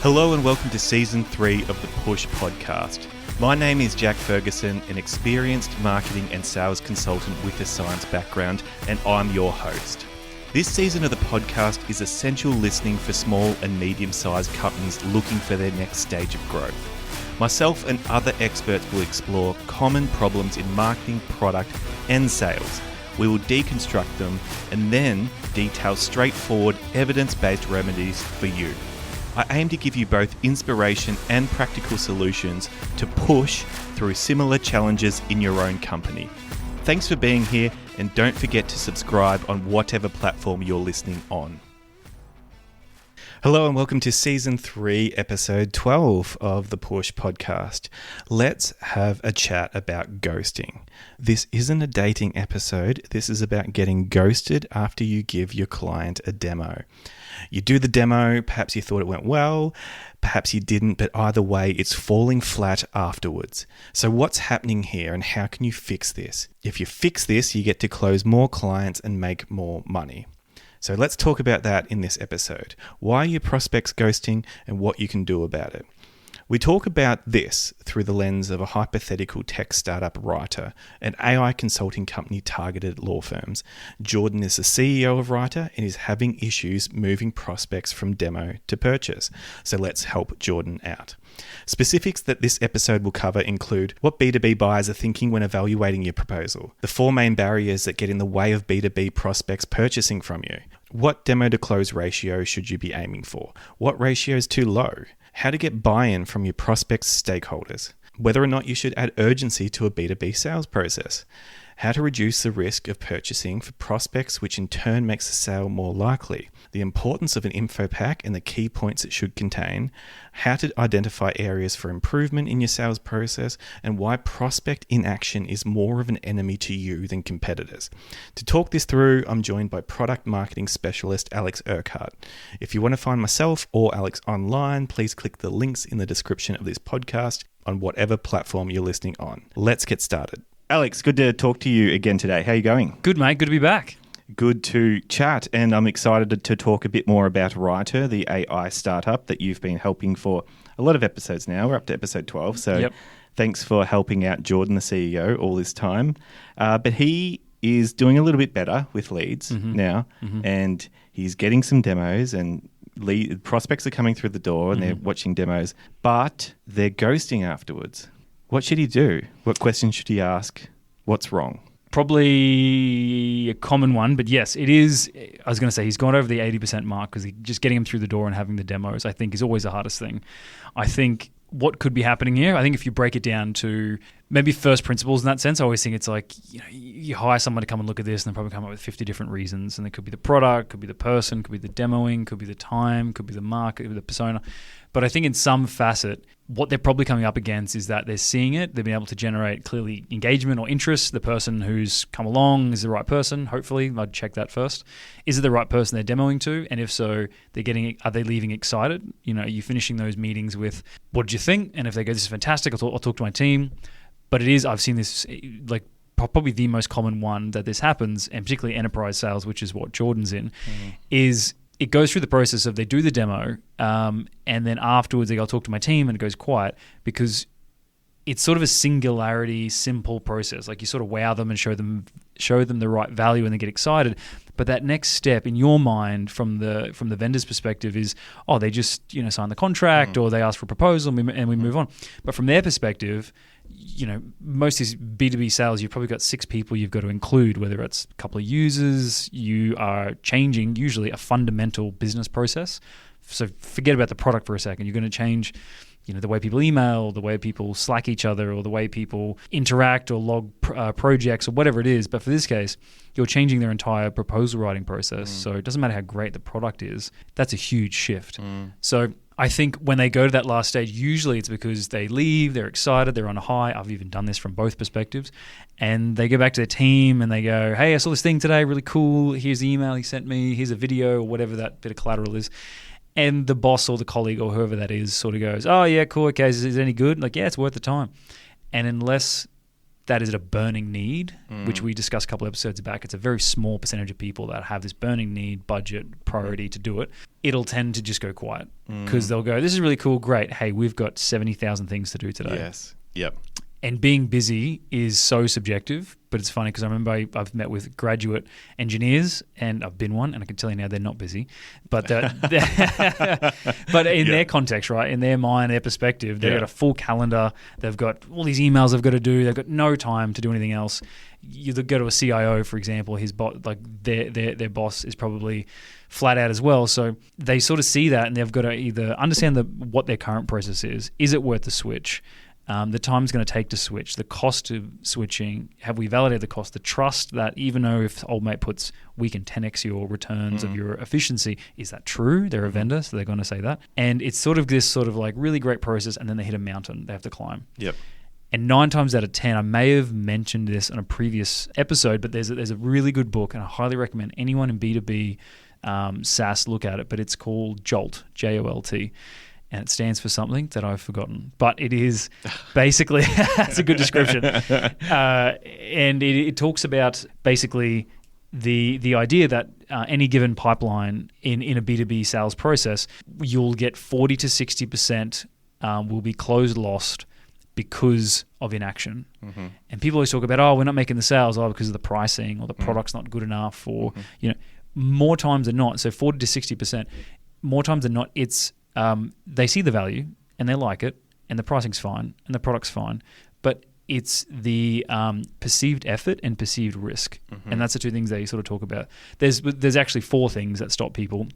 Hello and welcome to Season 3 of the Push podcast. My name is Jack Ferguson, an experienced marketing and sales consultant with a science background, and I'm your host. This season of the podcast is essential listening for small and medium-sized companies looking for their next stage of growth. Myself and other experts will explore common problems in marketing, product, and sales. We will deconstruct them and then detail straightforward, evidence-based remedies for you. I aim to give you both inspiration and practical solutions to push through similar challenges in your own company. Thanks for being here, and don't forget to subscribe on whatever platform you're listening on. Hello and welcome to Season 3, Episode 12 of the Push podcast. Let's have a chat about ghosting. This isn't a dating episode. This is about getting ghosted after you give your client a demo. You do the demo, perhaps you thought it went well, perhaps you didn't, but either way, it's falling flat afterwards. So what's happening here and how can you fix this? If you fix this, you get to close more clients and make more money. So let's talk about that in this episode. Why are your prospects ghosting and what you can do about it? We talk about this through the lens of a hypothetical tech startup Writer, an AI consulting company targeted at law firms. Jordan is the CEO of Writer and is having issues moving prospects from demo to purchase. So let's help Jordan out. Specifics that this episode will cover include what B2B buyers are thinking when evaluating your proposal, the 4 main barriers that get in the way of B2B prospects purchasing from you, what demo to close ratio should you be aiming for, what ratio is too low, how to get buy-in from your prospects' stakeholders, whether or not you should add urgency to a B2B sales process, how to reduce the risk of purchasing for prospects, which in turn makes the sale more likely, the importance of an info pack and the key points it should contain, how to identify areas for improvement in your sales process, and why prospect inaction is more of an enemy to you than competitors. To talk this through, I'm joined by product marketing specialist Alex Urquhart. If you want to find myself or Alex online, please click the links in the description of this podcast on whatever platform you're listening on. Let's get started. Alex, good to talk to you again today. How are you going? Good, mate. Good to be back. Good to chat, and I'm excited to talk a bit more about Writer, the AI startup that you've been helping for a lot of episodes now. We're up to episode 12, so Thanks for helping out Jordan, the CEO, all this time. But he is doing a little bit better with leads now, and he's getting some demos, and prospects are coming through the door, and they're watching demos, but they're ghosting afterwards. What should he do? What questions should he ask? What's wrong? Probably a common one, but yes, it is. I was going to say he's gone over the 80% mark because just getting him through the door and having the demos, I think, is always the hardest thing. I think what could be happening here, I think if you break it down to maybe first principles in that sense, I always think it's like, you hire someone to come and look at this and they'll probably come up with 50 different reasons. And it could be the product, could be the person, could be the demoing, could be the time, could be the market, could be the persona. But I think in some facet, what they're probably coming up against is that they're seeing it. They've been able to generate clearly engagement or interest. The person who's come along is the right person. Hopefully, I'd check that first. Is it the right person they're demoing to? And if so, are they leaving excited? Are you finishing those meetings with, what did you think? And if they go, this is fantastic, I'll talk to my team. But I've seen this like probably the most common one that this happens, and particularly enterprise sales, which is what Jordan's in, is it goes through the process of they do the demo, and then afterwards they go, I'll talk to my team, and it goes quiet because it's sort of a singularity, simple process. Like you sort of wow them and show them the right value, and they get excited. But that next step in your mind, from the vendor's perspective, is they just sign the contract or they ask for a proposal and we move on. But from their perspective, most of these B2B sales, you've probably got 6 people you've got to include, whether it's a couple of users. You are changing usually a fundamental business process. So forget about the product for a second. You're going to change the way people email, the way people Slack each other, or the way people interact or log projects or whatever it is. But for this case, you're changing their entire proposal writing process. So it doesn't matter how great the product is. That's a huge shift. So I think when they go to that last stage, usually it's because they leave, they're excited, they're on a high. I've even done this from both perspectives. And they go back to their team and they go, hey, I saw this thing today, really cool. Here's the email he sent me. Here's a video or whatever that bit of collateral is. And the boss or the colleague or whoever that is sort of goes, oh, yeah, cool, okay, is it any good? Like, yeah, it's worth the time. And unless that is a burning need, which we discussed a couple episodes back. It's a very small percentage of people that have this burning need, budget, priority to do it. It'll tend to just go quiet because they'll go, this is really cool, great. Hey, we've got 70,000 things to do today. Yes. Yep. And being busy is so subjective, but it's funny because I remember I've met with graduate engineers, and I've been one, and I can tell you now they're not busy. But but in their context, right, in their mind, their perspective, they've got a full calendar. They've got all these emails they've got to do. They've got no time to do anything else. You go to a CIO, for example, their boss is probably flat out as well. So they sort of see that, and they've got to either understand what their current process is. Is it worth the switch? The time it's going to take to switch, the cost of switching, have we validated the cost, the trust that even though if old mate puts we can 10x your returns of your efficiency, is that true? They're a vendor, so they're going to say that. And it's sort of this sort of like really great process, and then they hit a mountain they have to climb. Yep. And 9 times out of 10, I may have mentioned this on a previous episode, but there's a really good book, and I highly recommend anyone in B2B SaaS look at it, but it's called Jolt, J-O-L-T. And it stands for something that I've forgotten. But it is basically, that's a good description. And it talks about basically the idea that any given pipeline in a B2B sales process, you'll get 40 to 60% will be closed lost because of inaction. Mm-hmm. And people always talk about, we're not making the sales, because of the pricing or the product's not good enough, or, more times than not, so 40 to 60%, more times than not, it's, they see the value and they like it, and the pricing's fine and the product's fine, but it's the perceived effort and perceived risk, and that's the two things they sort of talk about. There's actually 4 things that stop people.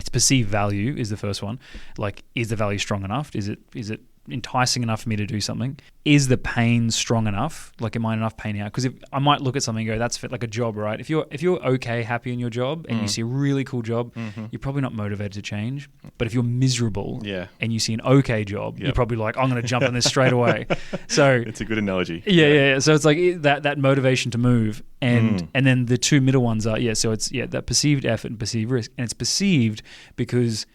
It's perceived value is the first one. Like, is the value strong enough? Is it enticing enough for me to do something? Is the pain strong enough? Like, am I in enough pain now? Because if I might look at something and go, that's fit, like a job, right? If you're okay, happy in your job, and you see a really cool job, you're probably not motivated to change. But if you're miserable and you see an okay job, you're probably like, I'm going to jump on this straight away. So it's a good analogy. Yeah. So it's like that motivation to move, and then the 2 middle ones are so it's that perceived effort and perceived risk, and it's perceived because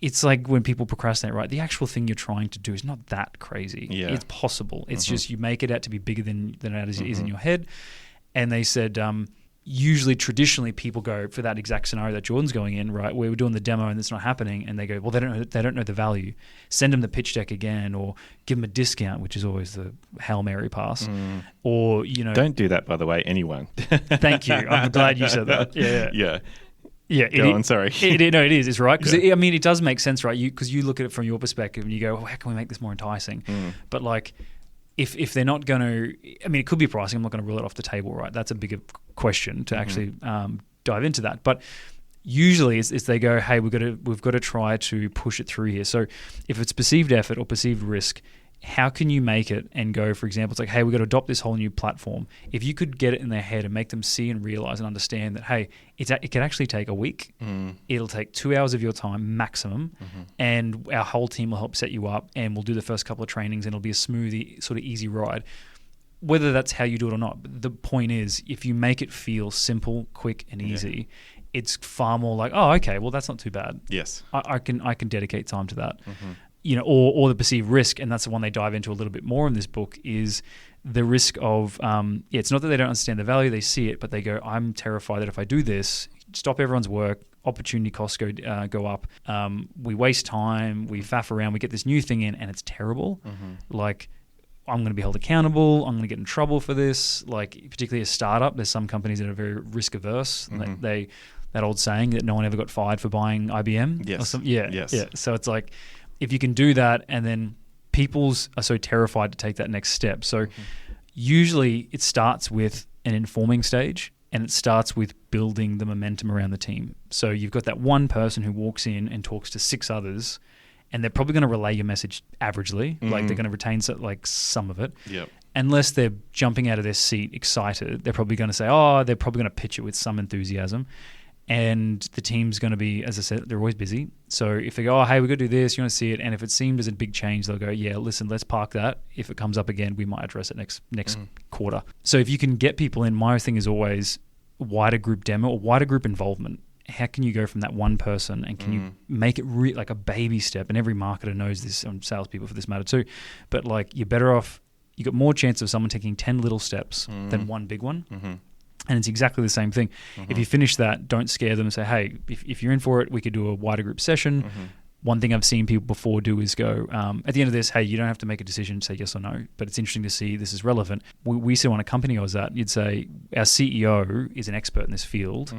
it's like when people procrastinate, right? The actual thing you're trying to do is not that crazy. Yeah. It's possible. It's just you make it out to be bigger than it is in your head. And they said usually traditionally people go for that exact scenario that Jordan's going in, right? Where we're doing the demo and it's not happening, and they go, well, they don't know the value. Send them the pitch deck again, or give them a discount, which is always the Hail Mary pass. Or, Don't do that, by the way, anyone. Thank you. I'm glad you said that. Yeah. Yeah. Yeah, Go on, sorry. It is. It's right. Because, it does make sense, right? Because you look at it from your perspective and you go, how can we make this more enticing? But, like, if they're not going to... it could be pricing. I'm not going to rule it off the table, right? That's a bigger question to actually dive into that. But usually it's they go, hey, we've got to try to push it through here. So if it's perceived effort or perceived risk, how can you make it and go, for example, it's like, hey, we've got to adopt this whole new platform. If you could get it in their head and make them see and realize and understand that, hey, it can actually take a week. It'll take 2 hours of your time maximum, and our whole team will help set you up, and we'll do the first couple of trainings, and it'll be a smooth, sort of easy ride. Whether that's how you do it or not, the point is, if you make it feel simple, quick, and easy, it's far more like, oh, okay, well, that's not too bad. Yes. I can dedicate time to that. Or the perceived risk, and that's the one they dive into a little bit more in this book, is the risk of, it's not that they don't understand the value, they see it, but they go, I'm terrified that if I do this, stop everyone's work, opportunity costs go up, we waste time, we faff around, we get this new thing in, and it's terrible. Like, I'm going to be held accountable, I'm going to get in trouble for this. Like, particularly a startup, there's some companies that are very risk averse. That old saying that no one ever got fired for buying IBM. Yes. Yeah. So it's like, if you can do that, and then people are so terrified to take that next step. So usually it starts with an informing stage, and it starts with building the momentum around the team. So you've got that one person who walks in and talks to 6 others, and they're probably going to relay your message averagely. Like, they're going to retain some of it. Yep. Unless they're jumping out of their seat excited, they're probably going to say, they're probably going to pitch it with some enthusiasm. And the team's going to be, as I said, they're always busy. So if they go, hey, we've got to do this, you want to see it. And if it seemed as a big change, they'll go, yeah, listen, let's park that. If it comes up again, we might address it next quarter. So if you can get people in, my thing is always wider group demo or wider group involvement. How can you go from that one person, and can you make it like a baby step? And every marketer knows this, and salespeople for this matter too. But like, you're better off you got more chance of someone taking 10 little steps than one big one. And it's exactly the same thing. If you finish that, don't scare them and say, hey, if you're in for it, we could do a wider group session. One thing I've seen people before do is go, at the end of this, hey, you don't have to make a decision, say yes or no, but it's interesting to see this is relevant. We said on a company I was at, you'd say, our CEO is an expert in this field.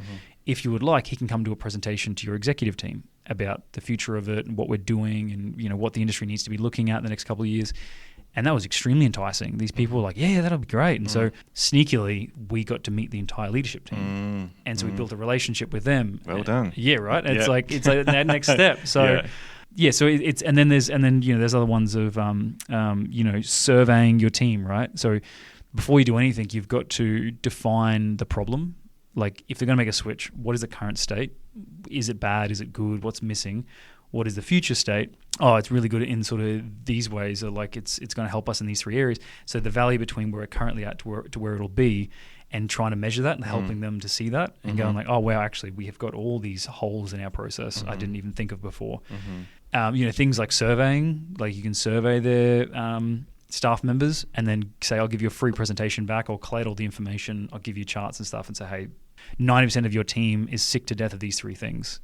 If you would like, he can come do a presentation to your executive team about the future of it and what we're doing and, you know, what the industry needs to be looking at in the next couple of years. And that was extremely enticing. These people were like, yeah, that'll be great. And so sneakily, we got to meet the entire leadership team. And so we built a relationship with them. Well done. Yeah, right. It's like that next step. So so it's and then you know, there's other ones of you know, surveying your team, right? So before you do anything, you've got to define the problem. Like if they're going to make a switch, what is the current state? Is it bad? Is it good? What's missing? What is the future state? Oh, it's really good in sort of these ways, or like it's going to help us in these three areas. So the value between where we're currently at to where it'll be, and trying to measure that and helping them to see that and going like, oh wow, actually we have got all these holes in our process I didn't even think of before. You know, things like surveying, like you can survey their staff members and then say, I'll give you a free presentation back, I'll collate all the information, I'll give you charts and stuff and say, hey, 90% of your team is sick to death of these three things.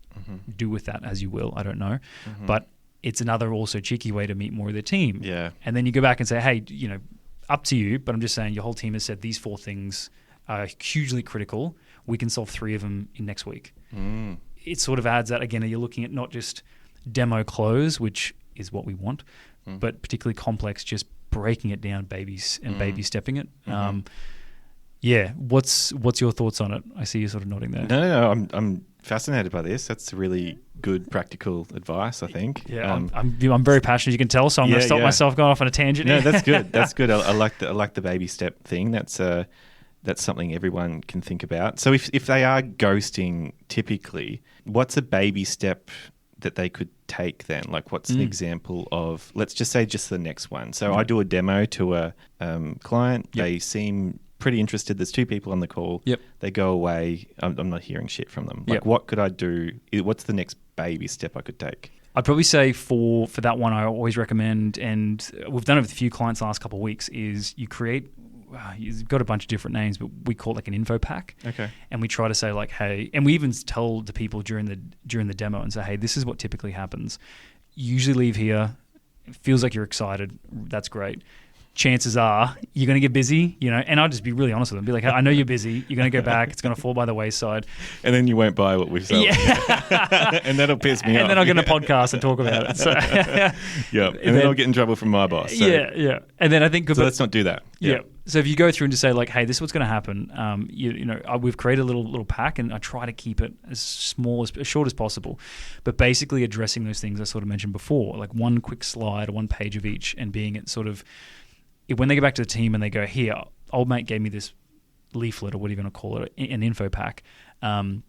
Do with that as you will. I don't know. But it's another also cheeky way to meet more of their team. Yeah. And then you go back and say, hey, you know, up to you, but I'm just saying your whole team has said these four things are hugely critical. We can solve three of them in next week. It sort of adds that, again, you're looking at not just demo close, which is what we want, but particularly complex, just breaking it down babies and baby stepping it. Yeah. What's your thoughts on it? I see you sort of nodding there. No, I'm fascinated by this. That's really good practical advice, I think. Yeah, I'm very passionate. You can tell, so I'm going to stop myself going off on a tangent. No, that's good. That's good. I like the baby step thing. That's something everyone can think about. So if they are ghosting, typically, what's a baby step that they could take then? Like what's an example of, let's just say just the next one. So I do a demo to a client. They seem pretty interested. There's two people on the call. They go away. I'm not hearing shit from them. Like what could I do? What's the next baby step I could take? I'd probably say for that one, I always recommend, and we've done it with a few clients the last couple of weeks, is you create, you've got a bunch of different names, but we call it like an info pack. Okay. And we try to say like, hey, and we even tell the people during the demo and say, hey, this is what typically happens. You usually leave here, it feels like you're excited. That's great. Chances are you're going to get busy, you know, and I'll just be really honest with them. Be like, hey, I know you're busy. You're going to go back. It's going to fall by the wayside. And then you won't buy what we've sold. Yeah. And that'll piss me off. And then I'll get on a podcast and talk about it. So, and then I'll get in trouble from my boss. So. Yeah. And then I think... So let's not do that. Yeah. So if you go through and just say like, hey, this is what's going to happen. You know, we've created a little pack and I try to keep it as short as possible. But basically addressing those things I sort of mentioned before, like one quick slide or one page of each, and being it sort of... When they go back to the team and they go, here, old mate gave me this leaflet or whatever you want to call it, an info pack. And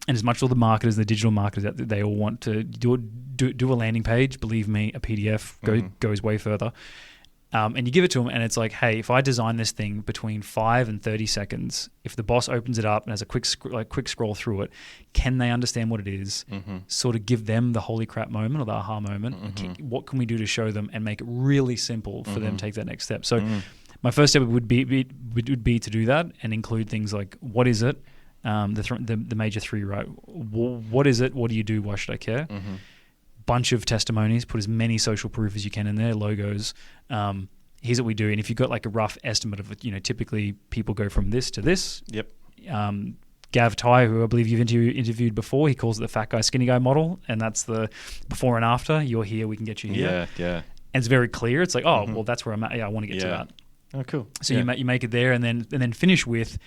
as much as all the marketers, the digital marketers, they all want to do a landing page, believe me, a PDF goes way further. And you give it to them and it's like, hey, if I design this thing between 5 and 30 seconds, if the boss opens it up and has a quick scroll through it, can they understand what it is? Sort of give them the holy crap moment or the aha moment. What can we do to show them and make it really simple for them to take that next step? So my first step would be to do that and include things like, what is it? The major three, right? What is it? What do you do? Why should I care? Bunch of testimonies, put as many social proof as you can in there, logos. Here's what we do. And if you've got like a rough estimate of it, you know, typically people go from this to this. Gav Tai, who I believe you've interviewed before, he calls it the fat guy, skinny guy model. And that's the before and after. You're here, we can get you here. Yeah. And it's very clear. It's like, oh, well, that's where I'm at. Yeah, I want to get to that. Oh, cool. So you make it there and then finish with,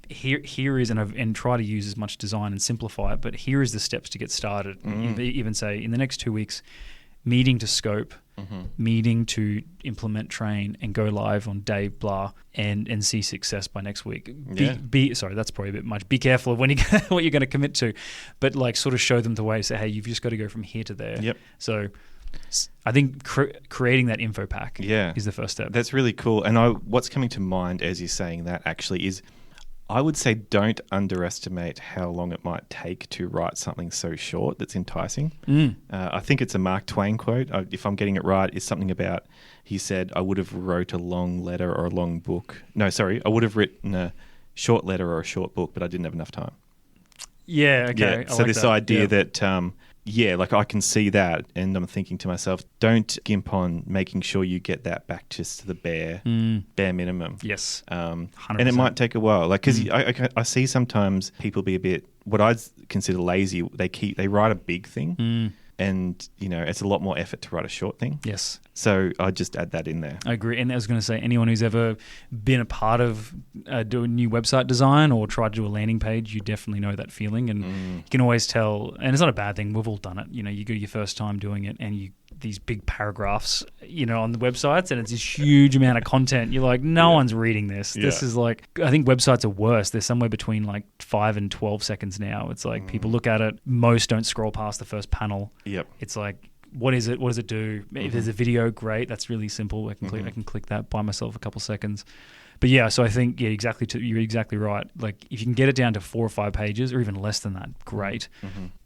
here is, and try to use as much design and simplify it, but here is the steps to get started. Even say in the next 2 weeks, meeting to scope, meeting to implement, train, and go live on day blah, and see success by next week. Sorry, that's probably a bit much. Be careful of when what you're going to commit to, but like sort of show them the way. Say, hey, you've just got to go from here to there. So I think creating that info pack is the first step. That's really cool. And what's coming to mind as you're saying that actually is, I would say don't underestimate how long it might take to write something so short that's enticing. I think it's a Mark Twain quote. If I'm getting it right, it's something about, he said, I would have wrote a long letter or a long book. No, sorry. I would have written a short letter or a short book, but I didn't have enough time. Yeah, okay. Yeah. So this idea that, like I can see that, and I'm thinking to myself, don't gimp on making sure you get that back just to the bare minimum. Yes, 100%. And it might take a while, like because I see sometimes people be a bit what I consider lazy. They write a big thing. And, it's a lot more effort to write a short thing. Yes. So I just add that in there. I agree. And I was going to say, anyone who's ever been a part of doing new website design or tried to do a landing page, you definitely know that feeling. And you can always tell, and it's not a bad thing. We've all done it. You go your first time doing it and these big paragraphs, on the websites, and it's this huge amount of content. You're like, no one's reading this. Yeah. This is like, I think websites are worse. They're somewhere between like 5 and 12 seconds now. It's like people look at it. Most don't scroll past the first panel. Yep. It's like, what is it? What does it do? If there's a video, great. That's really simple. I can click that, buy myself a couple seconds. But yeah, so I think, you're exactly right. Like if you can get it down to 4 or 5 pages or even less than that, great.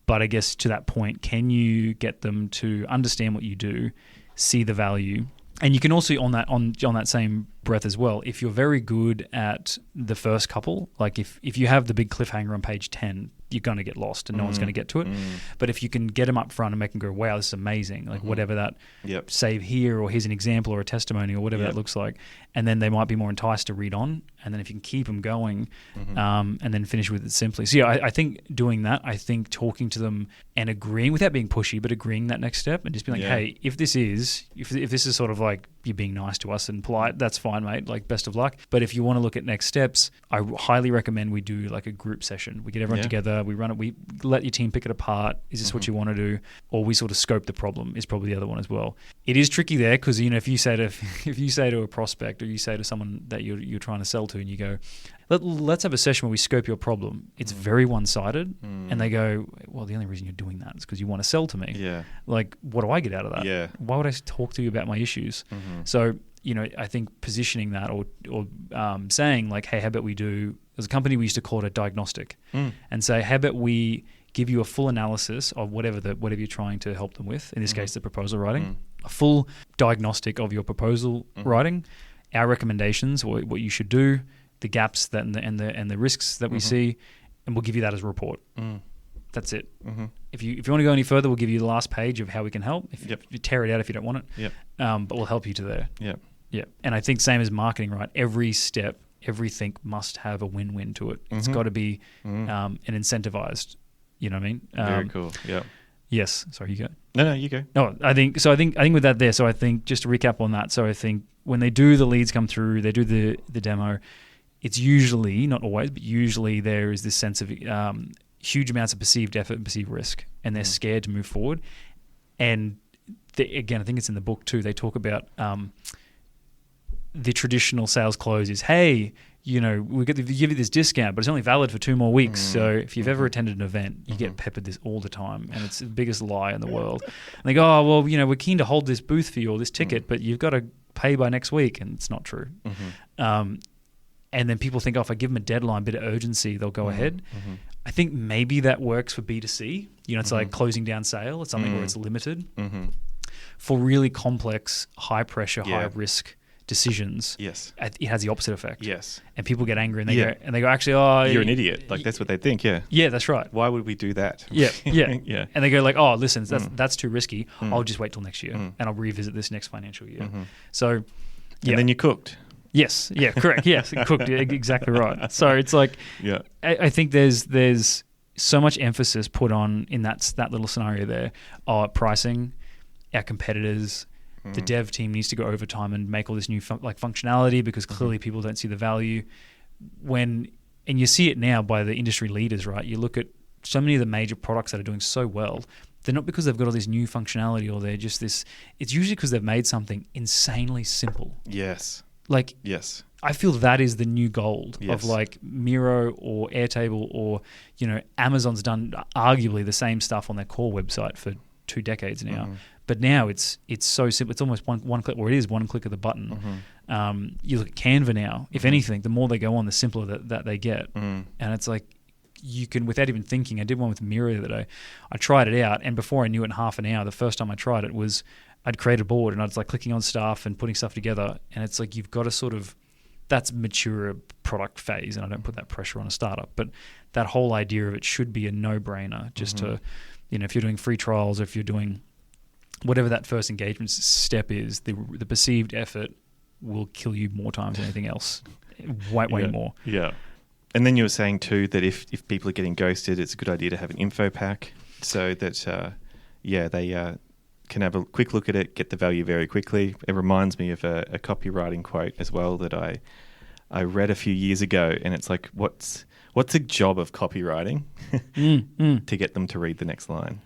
But I guess to that point, can you get them to understand what you do, see the value? And you can also on that same breath as well, if you're very good at the first couple, like if you have the big cliffhanger on page 10, you're going to get lost and no one's going to get to it. But if you can get them up front and make them go, wow, this is amazing, like whatever that save here, or here's an example or a testimony or whatever that looks like, and then they might be more enticed to read on. And then if you can keep them going and then finish with it simply. So yeah, I think doing that, I think talking to them and agreeing without being pushy, but agreeing that next step and just being like, hey, if this is sort of like you're being nice to us and polite, that's fine, mate. Like best of luck. But if you want to look at next steps, I highly recommend we do like a group session. We get everyone together, we run it, we let your team pick it apart. Is this what you want to do? Or we sort of scope the problem is probably the other one as well. It is tricky there because, if you say to a prospect or you say to someone that you're trying to sell to and you go, let's have a session where we scope your problem. It's very one-sided. And they go, well, the only reason you're doing that is because you want to sell to me. Yeah. Like, what do I get out of that? Yeah. Why would I talk to you about my issues? So, I think positioning that or saying like, hey, how about we do, there's a company we used to call it a diagnostic and say, how about we give you a full analysis of whatever you're trying to help them with, in this case, the proposal writing, a full diagnostic of your proposal writing, our recommendations, what you should do, the gaps that and the risks that we see, and we'll give you that as a report. That's it. If you want to go any further, we'll give you the last page of how we can help. If you tear it out if you don't want it, but we'll help you to there. Yeah. And I think same as marketing, right? Every step, everything must have a win-win to it. It's got to be an incentivized. You know what I mean? Very cool. Yeah. Yes. Sorry, you go. No, you go. No, I think with that there. So I think just to recap on that. So I think when they do the leads come through, they do the demo. It's usually, not always, but usually there is this sense of huge amounts of perceived effort and perceived risk, and they're scared to move forward. And again, I think it's in the book too. They talk about the traditional sales close is, hey, we give you this discount, but it's only valid for 2 more weeks. So if you've ever attended an event, you get peppered this all the time, and it's the biggest lie in the world. And they go, oh, well, we're keen to hold this booth for you or this ticket, but you've got to pay by next week, and it's not true. And then people think, oh, if I give them a deadline, a bit of urgency, they'll go ahead. I think maybe that works for B2C. It's like closing down sale. It's something where it's limited. For really complex, high pressure, high risk decisions, it has the opposite effect. And people get angry and they go, actually, oh, you're an idiot. Like that's what they think. Yeah, that's right. Why would we do that? Yeah. And they go like, oh, listen, that's too risky. I'll just wait till next year and I'll revisit this next financial year. So, and then you're cooked. Yes. Yeah. Correct. Yes. Cooked. Exactly right. So it's like, I think there's so much emphasis put on in that little scenario there. Pricing, our competitors, the dev team needs to go overtime and make all this new functionality because clearly people don't see the value. And you see it now by the industry leaders, right? You look at so many of the major products that are doing so well. They're not because they've got all this new functionality or they're just this. It's usually because they've made something insanely simple. Yes. I feel that is the new gold of like Miro or Airtable or, Amazon's done arguably the same stuff on their core website for 2 decades now. But now it's so simple. It's almost one click, or it is one click of the button. You look at Canva now. If anything, the more they go on, the simpler that they get. And it's like you can, without even thinking. I did one with Mira the other day. I tried it out, and before I knew it, in half an hour, the first time I tried it was I'd create a board and I was like clicking on stuff and putting stuff together. And it's like you've got to sort of, that's mature product phase, and I don't put that pressure on a startup. But that whole idea of it should be a no-brainer just to, if you're doing free trials, or if you're doing whatever that first engagement step is, the perceived effort will kill you more times than anything else. Way more. Yeah. And then you were saying too that if people are getting ghosted, it's a good idea to have an info pack so that, they can have a quick look at it, get the value very quickly. It reminds me of a copywriting quote as well that I read a few years ago, and it's like, what's the job of copywriting? To get them to read the next line.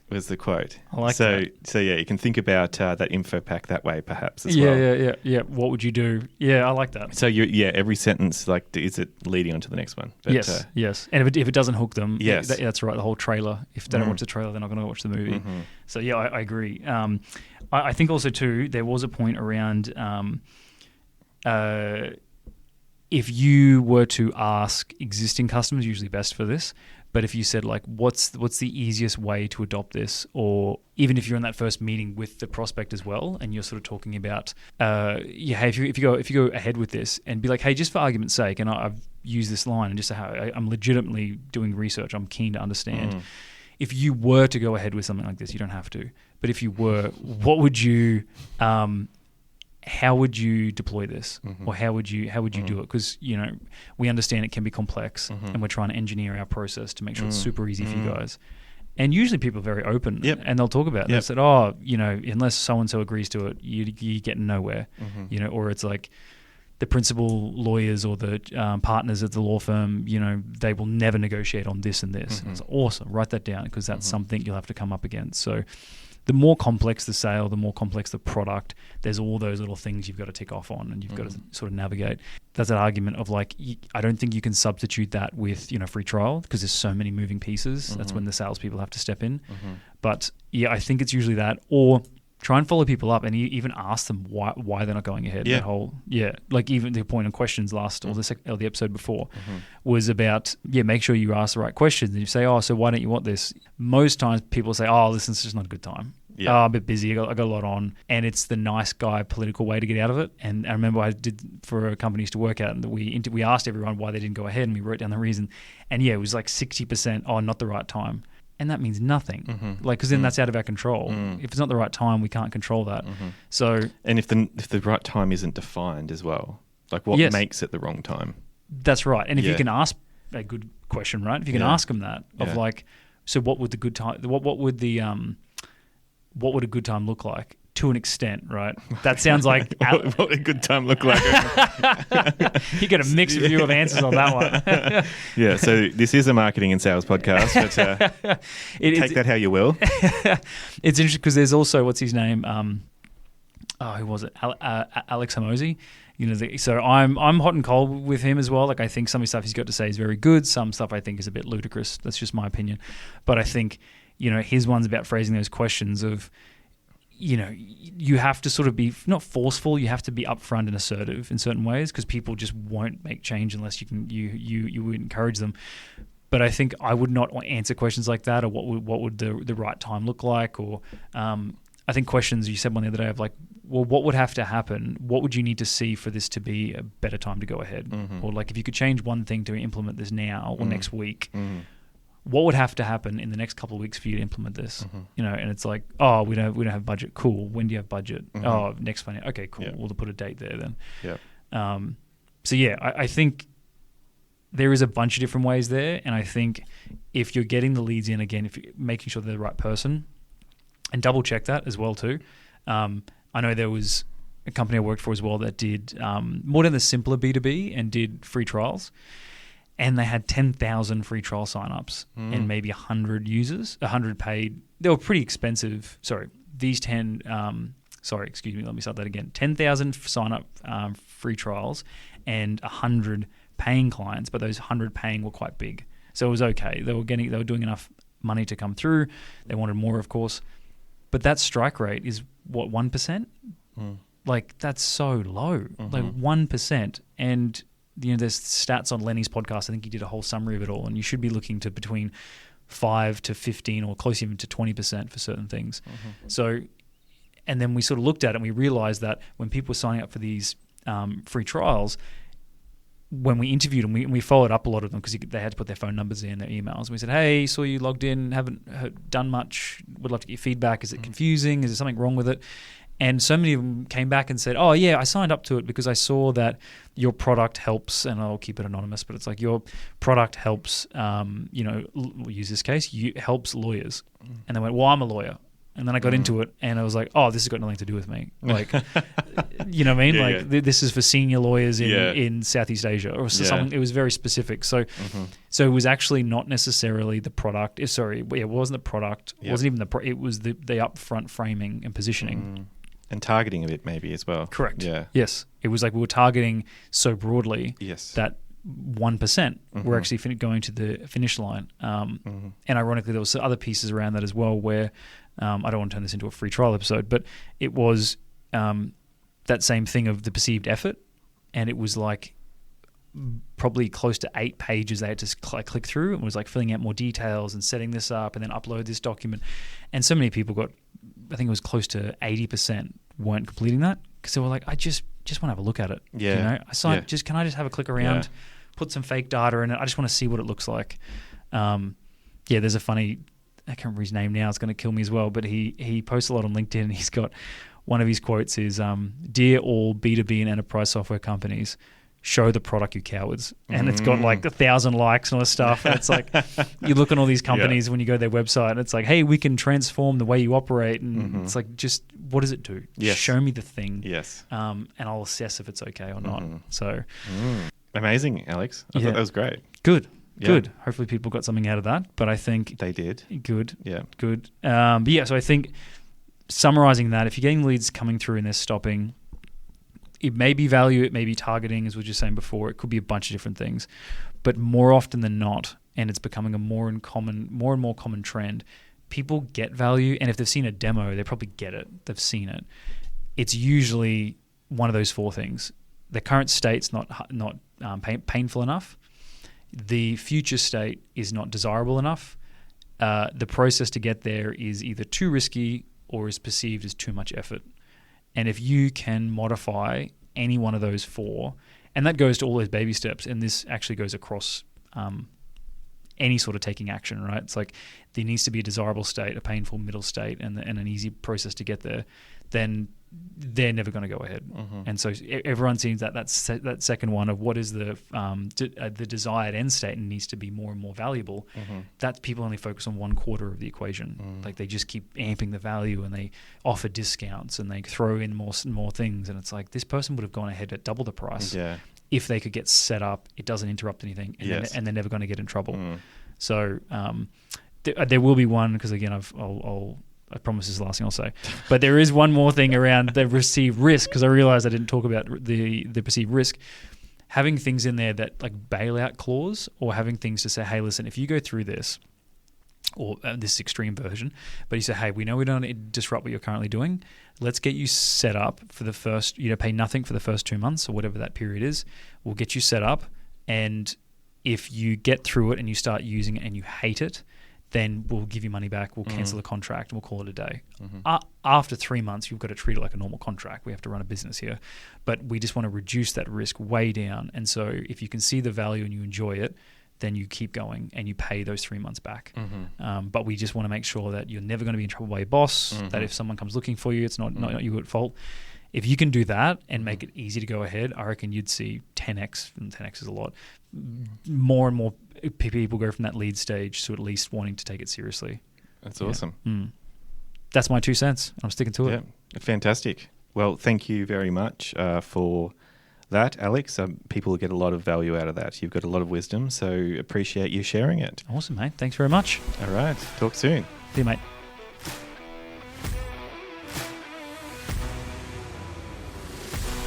Was the quote. I like that. So yeah, you can think about that info pack that way perhaps as well. Yeah. What would you do? Yeah, I like that. So every sentence, like, is it leading on to the next one? But, yes. And if it doesn't hook them, yes. That's right, the whole trailer. If they don't watch the trailer, they're not going to watch the movie. So yeah, I agree. I think also too, there was a point around if you were to ask existing customers, usually best for this, but if you said like, what's the easiest way to adopt this, or even if you're in that first meeting with the prospect as well, and you're sort of talking about, hey, if you go ahead with this, and be like, hey, just for argument's sake, and I've used this line, and just how I'm legitimately doing research, I'm keen to understand. If you were to go ahead with something like this, you don't have to, but if you were, what would you? How would you deploy this, or how would you do it? Because we understand it can be complex, and we're trying to engineer our process to make sure it's super easy for you guys. And usually people are very open, and they'll talk about it. They said, unless so and so agrees to it, you get nowhere. Or it's like the principal lawyers or the partners at the law firm, they will never negotiate on this and this. And it's awesome. Write that down, because that's something you'll have to come up against. So the more complex the sale, the more complex the product, there's all those little things you've got to tick off on, and you've got to sort of navigate. That's an argument of like, I don't think you can substitute that with, free trial, because there's so many moving pieces. That's when the salespeople have to step in. But yeah, I think it's usually that, or try and follow people up and even ask them why they're not going ahead. That whole, like even the point on questions last, or the episode before was about, make sure you ask the right questions. And you say, so why don't you want this? Most times people say, listen, it's just not a good time. I'm a bit busy. I got a lot on, and it's the nice guy political way to get out of it. And I remember I did for a company I used to work at, and we asked everyone why they didn't go ahead, and we wrote down the reason. And it was like 60%, not the right time. And that means nothing, because then that's out of our control. If it's not the right time, we can't control that. So, and if the right time isn't defined as well, like what makes it the wrong time? That's right. And if you can ask a good question, right? If you can ask them that of like, so what would the good time? What would a good time look like? To an extent, right? That sounds like what would a good time look like? You get a mixed view of answers on that one. So this is a marketing and sales podcast, but take that how you will. It's interesting because there's also, what's his name? Who was it? Alex Hormozi. So I'm hot and cold with him as well. Like, I think some of the stuff he's got to say is very good. Some stuff I think is a bit ludicrous. That's just my opinion. But I think his one's about phrasing those questions of, you have to sort of be not forceful. You have to be upfront and assertive in certain ways, because people just won't make change unless you would encourage them. But I think I would not answer questions like that, or what would the right time look like, or I think questions, you said one the other day of like, well, what would have to happen? What would you need to see for this to be a better time to go ahead? Or like, if you could change one thing to implement this now or next week. What would have to happen in the next couple of weeks for you to implement this? And it's like, we don't have budget. Cool. When do you have budget? Next financial. Okay, cool. We'll put a date there then. I think there is a bunch of different ways there, and I think if you're getting the leads in, again, if you're making sure they're the right person, and double check that as well too. I know there was a company I worked for as well that did more than the simpler B2B and did free trials. And they had 10,000 free trial signups and maybe 100 users, 100 paid. They were pretty expensive. Sorry, these 10, excuse me, let me start that again. 10,000 sign up free trials and 100 paying clients, but those 100 paying were quite big. So it was okay. They were doing enough money to come through. They wanted more, of course. But that strike rate is what, 1%? Like, that's so low, like 1%. And, there's stats on Lenny's podcast. I think he did a whole summary of it all. And you should be looking to between 5 to 15 or close even to 20% for certain things. So, and then we sort of looked at it and we realized that when people were signing up for these free trials, when we interviewed them, we followed up a lot of them because they had to put their phone numbers in, their emails. And we said, hey, saw you logged in, haven't done much, would love to get your feedback. Is it confusing? Is there something wrong with it? And so many of them came back and said, oh, yeah, I signed up to it because I saw that your product helps, and I'll keep it anonymous, but it's like your product helps, we'll use this case, helps lawyers. And they went, well, I'm a lawyer. And then I got into it and I was like, oh, this has got nothing to do with me. Like, you know what I mean? This is for senior lawyers in Southeast Asia or something. It was very specific. So it was actually not necessarily the product. It wasn't the product. It wasn't even it was the upfront framing and positioning. And targeting of it maybe as well. Correct. Yeah. Yes. It was like we were targeting so broadly that 1% were actually going to the finish line. And ironically, there was other pieces around that as well where I don't want to turn this into a free trial episode, but it was that same thing of the perceived effort. And it was like probably close to 8 pages they had to click through. It was like filling out more details and setting this up and then upload this document. And so many people got, I think it was close to 80% weren't completing that because they were like, I just want to have a look at it. Yeah. Can I just have a click around, put some fake data in it? I just want to see what it looks like. There's a funny, I can't remember his name now, it's going to kill me as well, but he posts a lot on LinkedIn and he's got, one of his quotes is, dear all B2B and enterprise software companies, show the product, you cowards. And it's got like 1,000 likes and all this stuff. And it's like, you look at all these companies when you go to their website and it's like, hey, we can transform the way you operate. And it's like, just what does it do? Yes. Show me the thing. Yes. And I'll assess if it's okay or not. So amazing, Alex. I thought that was great. Good. Good. Hopefully people got something out of that. But I think they did. Good. Yeah. Good. So I think summarizing that, if you're getting leads coming through and they're stopping, it may be value, it may be targeting, as we were just saying before. It could be a bunch of different things. But more often than not, and it's becoming a more and more common trend, people get value. And if they've seen a demo, they probably get it. They've seen it. It's usually one of those 4 things. The current state's not painful enough. The future state is not desirable enough. The process to get there is either too risky or is perceived as too much effort. And if you can modify any one of those 4, and that goes to all those baby steps, and this actually goes across any sort of taking action, right? It's like there needs to be a desirable state, a painful middle state, and an easy process to get there, then they're never going to go ahead. And so everyone sees that second one of what is the desired end state and needs to be more and more valuable. That people only focus on 1/4 of the equation. Like they just keep amping the value and they offer discounts and they throw in more things. And it's like this person would have gone ahead at double the price if they could get set up. It doesn't interrupt anything, and they're never going to get in trouble. So there will be one, because again I promise this is the last thing I'll say. But there is one more thing around the perceived risk, because I realized I didn't talk about the perceived risk. Having things in there that like bailout clause, or having things to say, hey, listen, if you go through this, or this extreme version, but you say, hey, we know we don't disrupt what you're currently doing. Let's get you set up for the first, pay nothing for the first 2 months or whatever that period is. We'll get you set up. And if you get through it and you start using it and you hate it, then we'll give you money back, we'll cancel the contract, and we'll call it a day. After 3 months, you've got to treat it like a normal contract. We have to run a business here. But we just want to reduce that risk way down. And so if you can see the value and you enjoy it, then you keep going and you pay those 3 months back. But we just want to make sure that you're never going to be in trouble by your boss, that if someone comes looking for you, it's not you at fault. If you can do that and make it easy to go ahead, I reckon you'd see 10x, and 10x is a lot, more and more people go from that lead stage to at least wanting to take it seriously. That's awesome. That's my 2 cents. I'm sticking to it. Fantastic. Well, thank you very much for that, Alex. People get a lot of value out of that. You've got a lot of wisdom, so appreciate you sharing it. Awesome, mate. Thanks very much. All right. Talk soon. See you, mate.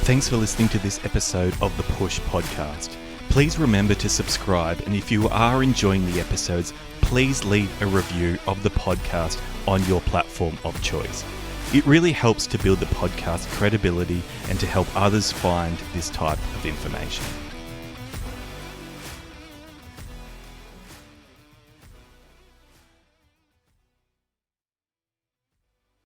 Thanks for listening to this episode of the Push Podcast. Please remember to subscribe, and if you are enjoying the episodes, please leave a review of the podcast on your platform of choice. It really helps to build the podcast credibility and to help others find this type of information.